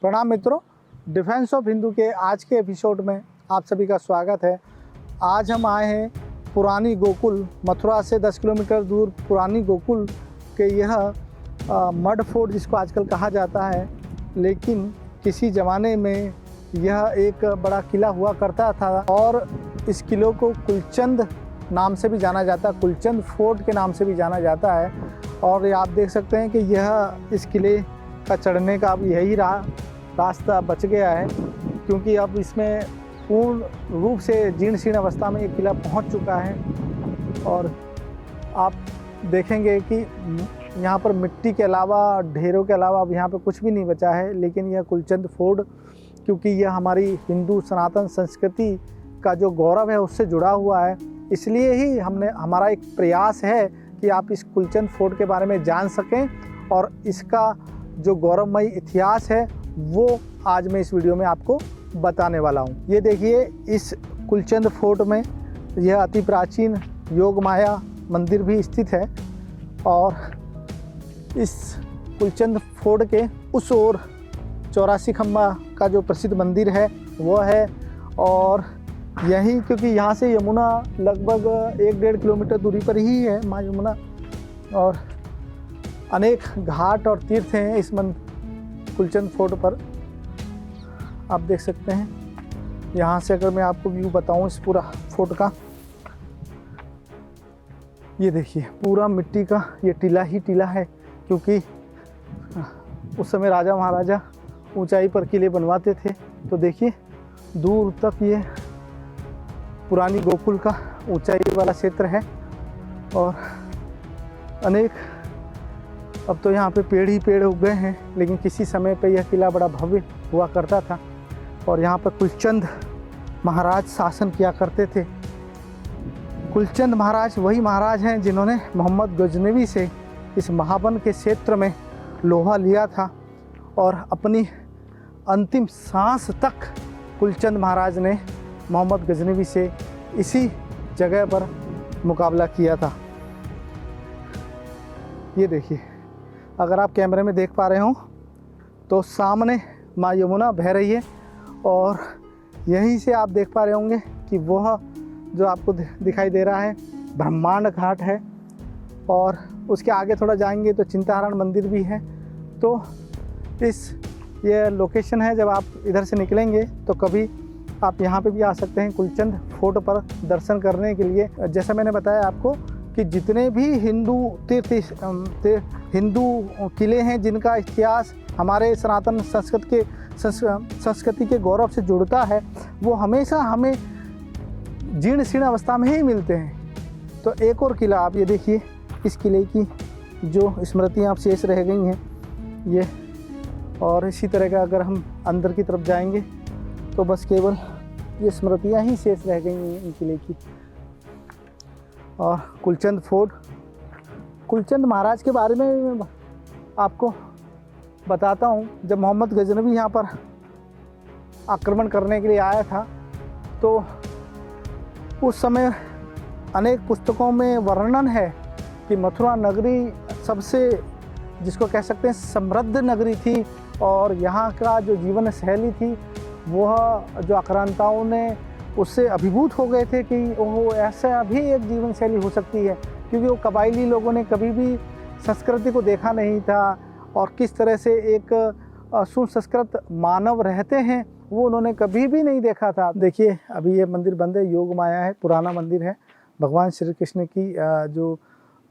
प्रणाम मित्रों, defence of Hindu के आज के एपिसोड में आप सभी का स्वागत है। आज हम आए हैं पुरानी गोकुल, मथुरा से 10 किलोमीटर दूर पुरानी गोकुल के यह मड फोर्ट जिसको आजकल कहा जाता है, लेकिन किसी ज़माने में यह एक बड़ा किला हुआ करता था और इस किले को कुलचंद नाम से भी जाना जाता है, कुलचंद फोर्ट के नाम से भी जाना जाता है। और ये आप देख सकते हैं कि यह इस किले का चढ़ने का अब यही रास्ता बच गया है, क्योंकि अब इसमें पूर्ण रूप से जीर्ण शीर्ण अवस्था में ये किला पहुंच चुका है। और आप देखेंगे कि यहाँ पर मिट्टी के अलावा, ढेरों के अलावा अब यहाँ पर कुछ भी नहीं बचा है। लेकिन यह कुलचंद फोर्ट, क्योंकि यह हमारी हिंदू सनातन संस्कृति का जो गौरव है उससे जुड़ा हुआ है, इसलिए ही हमारा एक प्रयास है कि आप इस कुलचंद फोर्ट के बारे में जान सकें और इसका जो गौरवमयी इतिहास है वो आज मैं इस वीडियो में आपको बताने वाला हूँ। ये देखिए, इस कुलचंद फोर्ट में यह अति प्राचीन योग माया मंदिर भी स्थित है और इस कुलचंद फोर्ट के उस ओर 84 खम्बा का जो प्रसिद्ध मंदिर है वो है। और यहीं, क्योंकि यहाँ से यमुना लगभग 1-1.5 किलोमीटर दूरी पर ही है, माँ यमुना, और अनेक घाट और तीर्थ हैं इस कुलचंद फोर्ट पर। आप देख सकते हैं, यहाँ से अगर मैं आपको व्यू बताऊँ इस पूरा फोर्ट का, ये देखिए पूरा मिट्टी का ये टीला ही टीला है, क्योंकि उस समय राजा महाराजा ऊंचाई पर किले बनवाते थे। तो देखिए दूर तक ये पुरानी गोकुल का ऊंचाई वाला क्षेत्र है और अनेक, अब तो यहाँ पे पेड़ ही पेड़ उग गए हैं, लेकिन किसी समय पे यह किला बड़ा भव्य हुआ करता था और यहाँ पर कुलचंद महाराज शासन किया करते थे। कुलचंद महाराज वही महाराज हैं जिन्होंने मोहम्मद गजनवी से इस महावन के क्षेत्र में लोहा लिया था और अपनी अंतिम सांस तक कुलचंद महाराज ने मोहम्मद गजनवी से इसी जगह पर मुकाबला किया था। ये देखिए, अगर आप कैमरे में देख पा रहे हो तो सामने माँ यमुना बह रही है और यहीं से आप देख पा रहे होंगे कि वह जो आपको दिखाई दे रहा है ब्रह्मांड घाट है। और उसके आगे थोड़ा जाएंगे तो चिंताहरण मंदिर भी है। तो ये लोकेशन है, जब आप इधर से निकलेंगे तो कभी आप यहाँ पे भी आ सकते हैं कुलचंद फोर्ट पर दर्शन करने के लिए। जैसा मैंने बताया आपको कि जितने भी हिंदू किले हैं जिनका इतिहास हमारे सनातन संस्कृति के गौरव से जुड़ता है, वो हमेशा हमें जीर्ण शीर्ण अवस्था में ही मिलते हैं। तो एक और किला आप ये देखिए, इस किले की जो स्मृतियाँ आप शेष रह गई हैं ये, और इसी तरह का अगर हम अंदर की तरफ जाएंगे तो बस केवल ये स्मृतियाँ ही शेष रह गई हैं इन किले की। और कुलचंद फोर्ट, कुलचंद महाराज के बारे में आपको बताता हूँ। जब मोहम्मद गजनवी यहाँ पर आक्रमण करने के लिए आया था तो उस समय अनेक पुस्तकों में वर्णन है कि मथुरा नगरी सबसे, जिसको कह सकते हैं, समृद्ध नगरी थी और यहाँ का जो जीवन शैली थी वह जो आक्रांताओं ने उससे अभिभूत हो गए थे कि ओह, ऐसा भी एक जीवन शैली हो सकती है, क्योंकि वो कबायली लोगों ने कभी भी संस्कृति को देखा नहीं था और किस तरह से एक सुसंस्कृत मानव रहते हैं वो उन्होंने कभी भी नहीं देखा था। देखिए, अभी ये मंदिर बंद है, योग माया है, पुराना मंदिर है। भगवान श्री कृष्ण की जो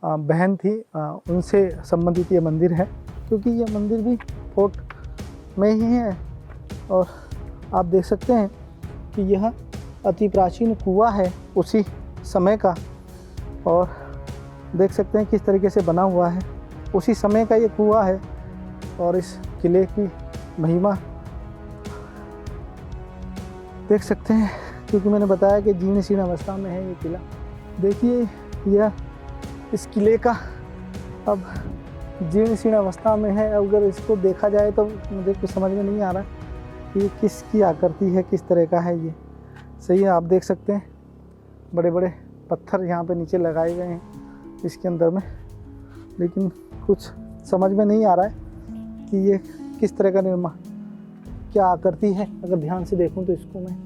बहन थी उनसे संबंधित ये मंदिर है, क्योंकि ये मंदिर भी फोर्ट में ही है। और आप देख सकते हैं कि यह अति प्राचीन कुआं है उसी समय का, और देख सकते हैं किस तरीके से बना हुआ है, उसी समय का ये कुआं है। और इस किले की महिमा देख सकते हैं, क्योंकि मैंने बताया कि जीर्ण शीर्ण अवस्था में है ये किला। देखिए, यह इस किले का अब जीर्ण शीर्ण अवस्था में है। अगर इसको देखा जाए तो मुझे कुछ समझ में नहीं आ रहा कि ये किसकी आकृति है, किस तरह का है ये। सही है, आप देख सकते हैं बड़े बड़े पत्थर यहाँ पे नीचे लगाए गए हैं इसके अंदर में, लेकिन कुछ समझ में नहीं आ रहा है कि ये किस तरह का क्या आकृति है अगर ध्यान से देखूं तो इसको मैं,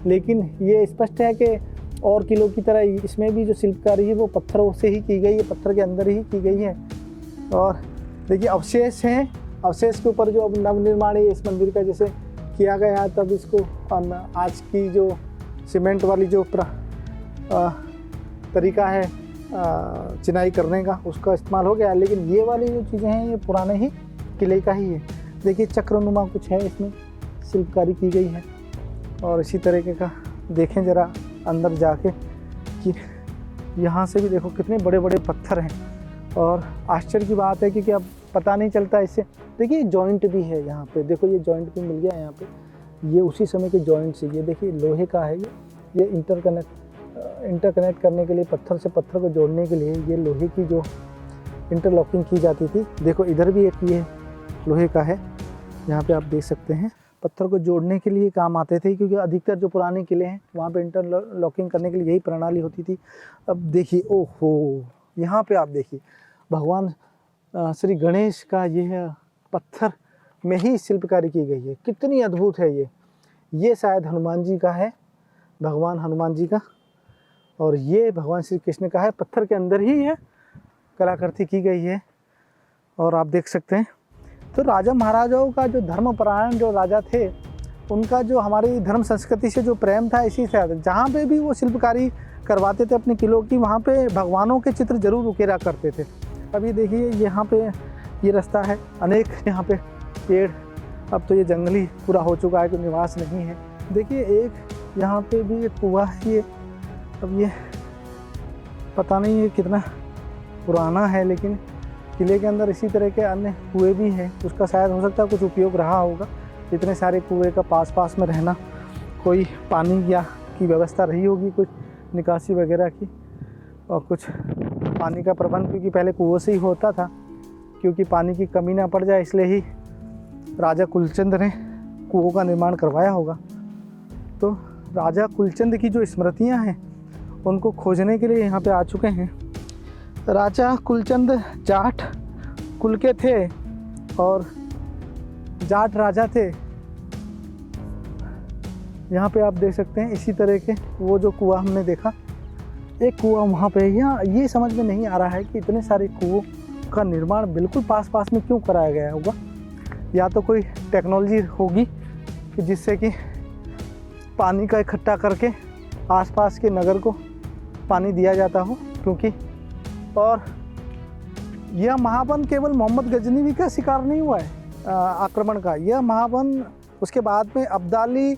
लेकिन ये स्पष्ट है कि और किलों की तरह इसमें भी जो शिल्पकारी है वो पत्थरों से ही की गई है, पत्थर के अंदर ही की गई है। और देखिए अवशेष हैं, अवशेष के ऊपर जो अब नवनिर्माण है इस मंदिर का जैसे किया गया है, तब इसको आज की जो सीमेंट वाली जो तरीका है चिनाई करने का उसका इस्तेमाल हो गया, लेकिन ये वाली जो चीज़ें हैं ये पुराने ही किले का ही है। देखिए चक्रनुमा कुछ है, इसमें शिल्पकारी की गई है। और इसी तरीके का देखें ज़रा अंदर जाके कि यहाँ से भी देखो कितने बड़े बड़े पत्थर हैं। और आश्चर्य की बात है क्योंकि अब पता नहीं चलता इससे। देखिए जॉइंट भी है यहाँ पे, देखो ये जॉइंट भी मिल गया यहाँ पे, ये उसी समय के जॉइंट से, ये देखिए लोहे का है ये इंटरकनेक्ट करने के लिए, पत्थर से पत्थर को जोड़ने के लिए ये लोहे की जो इंटरलॉकिंग की जाती थी। देखो इधर भी एक ये लोहे का है, यहाँ पे आप देख सकते हैं, पत्थर को जोड़ने के लिए काम आते थे क्योंकि अधिकतर जो पुराने किले हैं वहाँ पे इंटरलॉकिंग करने के लिए यही प्रणाली होती थी। अब देखिए ओहो, यहाँ पे आप देखिए भगवान श्री गणेश का यह पत्थर में ही शिल्पकारी की गई है, कितनी अद्भुत है ये शायद हनुमान जी का है, भगवान हनुमान जी का, और ये भगवान श्री कृष्ण का है, पत्थर के अंदर ही है कलाकृति की गई है। और आप देख सकते हैं तो राजा महाराजाओं का जो धर्मपरायण जो राजा थे उनका जो हमारी धर्म संस्कृति से जो प्रेम था इसी से आता। जहाँ पे भी वो शिल्पकारी करवाते थे अपने किलों की, वहाँ पे भगवानों के चित्र जरूर उकेरा करते थे। अब ये देखिए यहाँ पे ये रास्ता है, अनेक यहाँ पे पेड़, अब तो ये जंगली पूरा हो चुका है, कोई निवास नहीं है। देखिए एक यहाँ पे भी एक कुआं है, ये अब ये पता नहीं ये कितना पुराना है, लेकिन किले के अंदर इसी तरह के अन्य कुएं भी हैं, उसका शायद हो सकता है कुछ उपयोग रहा होगा। इतने सारे कुएं का पास में रहना, कोई पानी या की व्यवस्था रही होगी, कुछ निकासी वगैरह की, और कुछ पानी का प्रबंध, क्योंकि पहले कुओं से ही होता था, क्योंकि पानी की कमी ना पड़ जाए इसलिए ही राजा कुलचंद ने कुओं का निर्माण करवाया होगा। तो राजा कुलचंद की जो स्मृतियां हैं उनको खोजने के लिए यहाँ पे आ चुके हैं। राजा कुलचंद जाट कुल के थे और जाट राजा थे। यहाँ पे आप देख सकते हैं इसी तरह के वो जो कुआं हमने देखा, एक कुआं वहाँ पे, यहाँ ये समझ में नहीं आ रहा है कि इतने सारे कुओं का निर्माण बिल्कुल पास में क्यों कराया गया होगा। या तो कोई टेक्नोलॉजी होगी कि जिससे कि पानी का इकट्ठा करके आसपास के नगर को पानी दिया जाता हो, क्योंकि और यह महावन केवल मोहम्मद गजनवी का शिकार नहीं हुआ है आक्रमण का, यह महावन उसके बाद में अब्दाली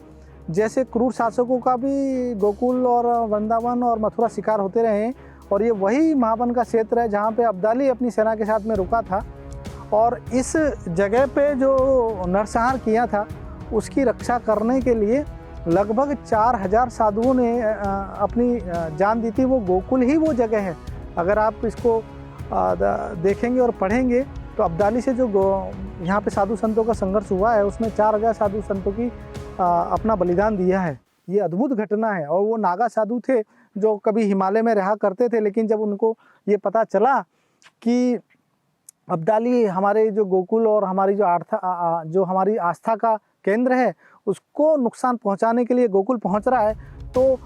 जैसे क्रूर शासकों का भी गोकुल और वृंदावन और मथुरा शिकार होते रहे हैं। और ये वही महावन का क्षेत्र है जहाँ पे अब्दाली अपनी सेना के साथ में रुका था, और इस जगह पे जो नरसंहार किया था उसकी रक्षा करने के लिए लगभग 4000 साधुओं ने अपनी जान दी थी। वो गोकुल ही वो जगह है, अगर आप इसको देखेंगे और पढ़ेंगे तो अब्दाली से जो यहाँ पे साधु संतों का संघर्ष हुआ है उसमें 4000 साधु संतों की अपना बलिदान दिया है। ये अद्भुत घटना है। और वो नागा साधु थे जो कभी हिमालय में रहा करते थे, लेकिन जब उनको ये पता चला कि अब्दाली हमारे जो गोकुल और हमारी जो हमारी आस्था का केंद्र है उसको नुकसान पहुंचाने के लिए गोकुल पहुंच रहा है, तो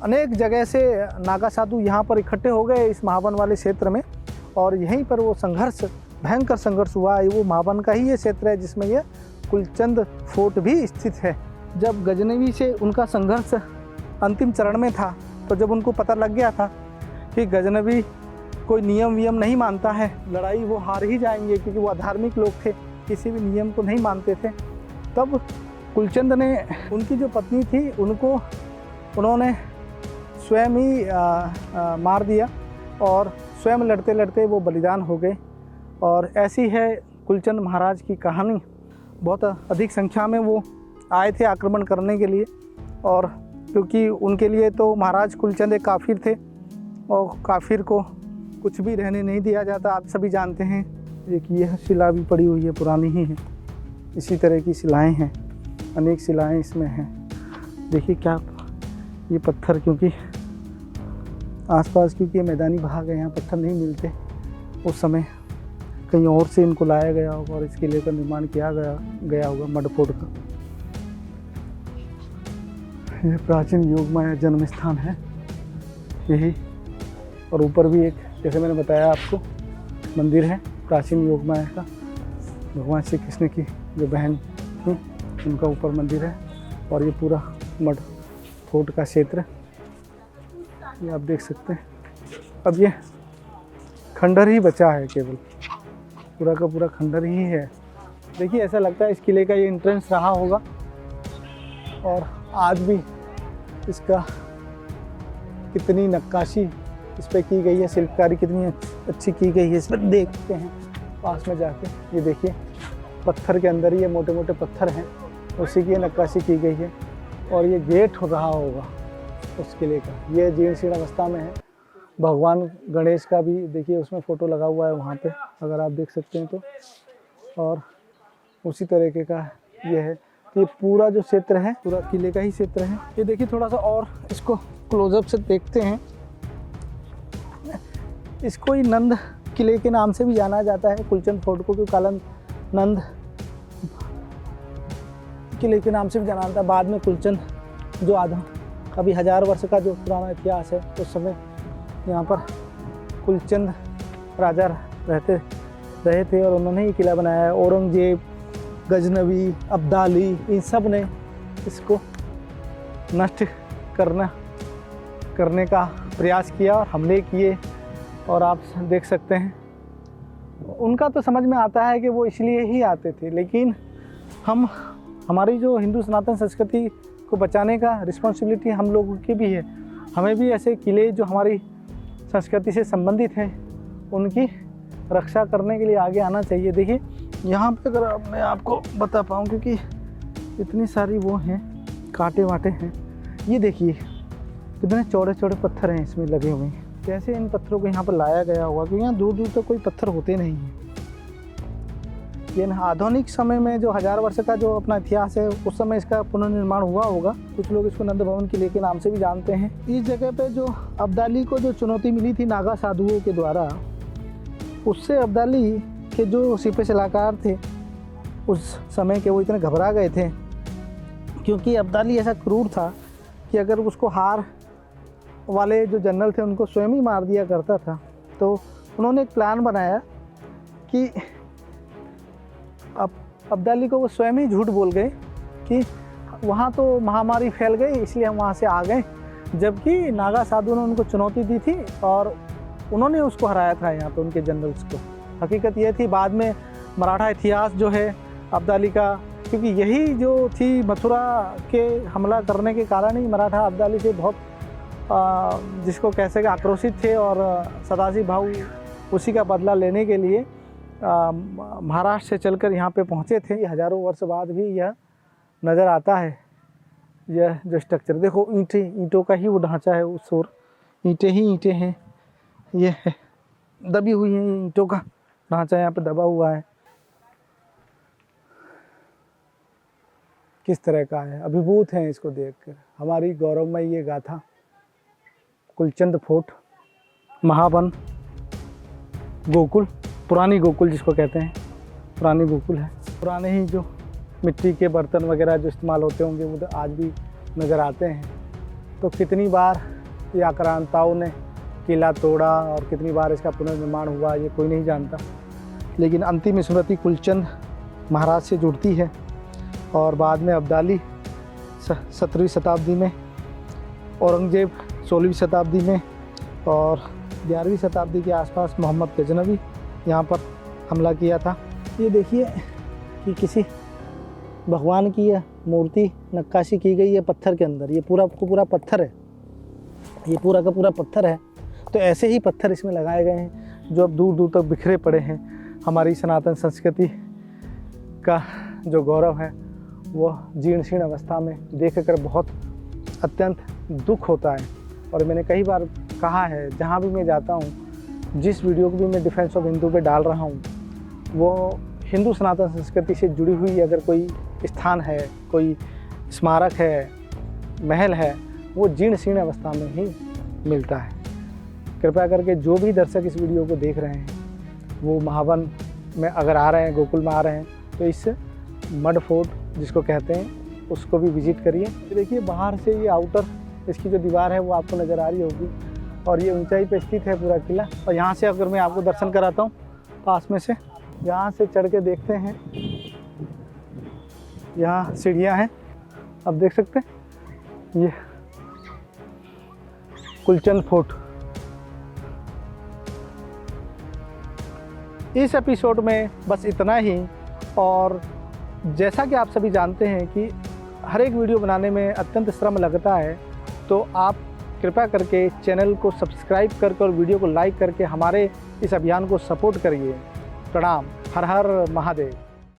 अनेक जगह से नागा साधु यहाँ पर इकट्ठे हो गए इस महावन वाले क्षेत्र में, और यहीं पर वो संघर्ष, भयंकर संघर्ष हुआ। वो महावन का ही ये क्षेत्र है जिसमें ये कुलचंद फोर्ट भी स्थित है। जब गजनवी से उनका संघर्ष अंतिम चरण में था, तो जब उनको पता लग गया था कि गजनवी कोई नियम वियम नहीं मानता है, लड़ाई वो हार ही जाएंगे क्योंकि वो अधार्मिक लोग थे, किसी भी नियम को नहीं मानते थे, तब कुलचंद ने उनकी जो पत्नी थी उन्होंने स्वयं ही मार दिया और स्वयं लड़ते लड़ते वो बलिदान हो गए। और ऐसी है कुलचंद महाराज की कहानी। बहुत अधिक संख्या में वो आए थे आक्रमण करने के लिए, और क्योंकि उनके लिए तो महाराज कुलचंद एक काफिर थे और काफिर को कुछ भी रहने नहीं दिया जाता, आप सभी जानते हैं। एक यह शिला भी पड़ी हुई है, पुरानी ही है, इसी तरह की शिलाएं हैं, अनेक शिलाएं इसमें हैं। देखिए क्या ये पत्थर, क्योंकि आसपास क्योंकि ये मैदानी भाग है, यहाँ पत्थर नहीं मिलते उस समय, कहीं और से इनको लाया गया होगा और इस किले का निर्माण किया गया होगा मड फोर्ट का। यह प्राचीन योगमाया जन्म स्थान है यही। और ऊपर भी एक, जैसे मैंने बताया आपको, मंदिर है प्राचीन योगमाया का। भगवान श्री कृष्ण की जो बहन थी उनका ऊपर मंदिर है। और ये पूरा मड फोर्ट का क्षेत्र ये आप देख सकते हैं। अब ये खंडर ही बचा है, केवल पूरा का पूरा खंडर ही है। देखिए ऐसा लगता है इस किले का ये एंट्रेंस रहा होगा और आज भी इसका कितनी नक्काशी इस पर की गई है, शिल्पकारी कितनी अच्छी की गई है इस पर देखते हैं पास में जाके। ये देखिए पत्थर के अंदर ही ये मोटे मोटे पत्थर हैं, उसी की नक्काशी की गई है। और ये गेट हो रहा होगा उस किले का। ये जीर्ण शीर्ण अवस्था में है। भगवान गणेश का भी देखिए उसमें फ़ोटो लगा हुआ है वहाँ पे, अगर आप देख सकते हैं तो। और उसी तरीके का ये है। तो ये पूरा जो क्षेत्र है पूरा किले का ही क्षेत्र है। ये देखिए थोड़ा सा और इसको क्लोजअप से देखते हैं। इसको ही नंद किले के नाम से भी जाना जाता है, कुलचंद फोर्ट को, क्योंकि कालन नंद किले के नाम से भी जाना जाता है। बाद में कुलचंद जो आधा अभी 1000 वर्ष का जो पुराना इतिहास है, उस समय यहाँ पर कुलचंद राजा रहे थे और उन्होंने ही किला बनाया है। औरंगजेब, गजनवी, अब्दाली, इन सब ने इसको नष्ट करने का प्रयास किया और हमले किए। और आप देख सकते हैं उनका तो समझ में आता है कि वो इसलिए ही आते थे, लेकिन हमारी जो हिंदू सनातन संस्कृति को बचाने का रिस्पॉन्सिबिलिटी हम लोगों की भी है। हमें भी ऐसे किले जो हमारी संस्कृति से संबंधित हैं उनकी रक्षा करने के लिए आगे आना चाहिए। देखिए यहाँ पे अगर मैं आपको बता पाऊँ, क्योंकि इतनी सारी वो हैं कांटे वाटे हैं। ये देखिए कितने चौड़े चौड़े पत्थर हैं इसमें लगे हुए हैं। कैसे इन पत्थरों को यहाँ पर लाया गया होगा, क्योंकि यहाँ दूर दूर तक कोई पत्थर होते नहीं हैं। ये आधुनिक समय में जो 1000 वर्ष का जो अपना इतिहास है, उस समय इसका पुनर्निर्माण हुआ होगा। कुछ लोग इसको नंद भवन किले के नाम से भी जानते हैं। इस जगह पे जो अब्दाली को जो चुनौती मिली थी नागा साधुओं के द्वारा, उससे अब्दाली के जो सिपह सलाहकार थे उस समय के, वो इतने घबरा गए थे, क्योंकि अब्दाली ऐसा क्रूर था कि अगर उसको हार वाले जो जनरल थे उनको स्वयं ही मार दिया करता था। तो उन्होंने एक प्लान बनाया कि अब अब्दाली को वो स्वयं ही झूठ बोल गए कि वहाँ तो महामारी फैल गई इसलिए हम वहाँ से आ गए, जबकि नागा साधु ने उनको चुनौती दी थी और उन्होंने उसको हराया था यहाँ पे उनके जनरल्स को। हकीकत ये थी, बाद में मराठा इतिहास जो है अब्दाली का, क्योंकि यही जो थी मथुरा के हमला करने के कारण ही मराठा अब्दाली से बहुत जिसको कह सके आक्रोशित थे और सदाशिव भाऊ उसी का बदला लेने के लिए महाराष्ट्र से चलकर यहाँ पे पहुँचे थे। हजारों वर्ष बाद भी यह नज़र आता है। यह जो स्ट्रक्चर देखो, ईंटों का ही वो ढांचा है, उस ओर ईंटें ही ईंटें हैं। ये है दबी हुई है, ईंटों का ढांचा यहाँ पे दबा हुआ है। किस तरह का है, अभिभूत हैं इसको देखकर। हमारी गौरवमयी ये गाथा कुलचंद फोर्ट, महावन, गोकुल, पुरानी गोकुल जिसको कहते हैं, पुरानी गोकुल है। पुराने ही जो मिट्टी के बर्तन वगैरह जो इस्तेमाल होते होंगे वो आज भी नज़र आते हैं। तो कितनी बार ये आक्रांताओं ने किला तोड़ा और कितनी बार इसका पुनर्निर्माण हुआ ये कोई नहीं जानता, लेकिन अंतिम स्मृति कुलचंद महाराज से जुड़ती है। और बाद में अब्दाली 17वीं शताब्दी में, औरंगजेब 16वीं शताब्दी में और 11वीं शताब्दी के आसपास मोहम्मद गजनवी यहाँ पर हमला किया था। ये देखिए कि किसी भगवान की यह मूर्ति नक्काशी की गई है पत्थर के अंदर। ये पूरा का पूरा पत्थर है, ये पूरा का पूरा पत्थर है। तो ऐसे ही पत्थर इसमें लगाए गए हैं जो अब दूर दूर तक बिखरे पड़े हैं। हमारी सनातन संस्कृति का जो गौरव है वो जीर्ण शीर्ण अवस्था में देखकर बहुत अत्यंत दुख होता है। और मैंने कई बार कहा है, जहाँ भी मैं जाता हूँ, जिस वीडियो को भी मैं डिफेंस ऑफ हिंदू पे डाल रहा हूँ, वो हिंदू सनातन संस्कृति से जुड़ी हुई अगर कोई स्थान है, कोई स्मारक है, महल है, वो जीर्ण शीर्ण अवस्था में ही मिलता है। कृपया करके जो भी दर्शक इस वीडियो को देख रहे हैं वो महावन में अगर आ रहे हैं, गोकुल में आ रहे हैं, तो इस मड फोर्ट जिसको कहते हैं उसको भी विजिट करिए। देखिए बाहर से ये आउटर इसकी जो दीवार है वो आपको नज़र आ रही होगी और ये ऊंचाई पे स्थित है पूरा किला। और यहाँ से अगर मैं आपको दर्शन कराता हूँ पास में से, यहाँ से चढ़ के देखते हैं, यहाँ सीढ़ियाँ हैं, आप देख सकते हैं ये कुलचंद फोर्ट। इस एपिसोड में बस इतना ही। और जैसा कि आप सभी जानते हैं कि हर एक वीडियो बनाने में अत्यंत श्रम लगता है, तो आप कृपया करके चैनल को सब्सक्राइब करके और वीडियो को लाइक करके हमारे इस अभियान को सपोर्ट करिए। प्रणाम। हर हर महादेव।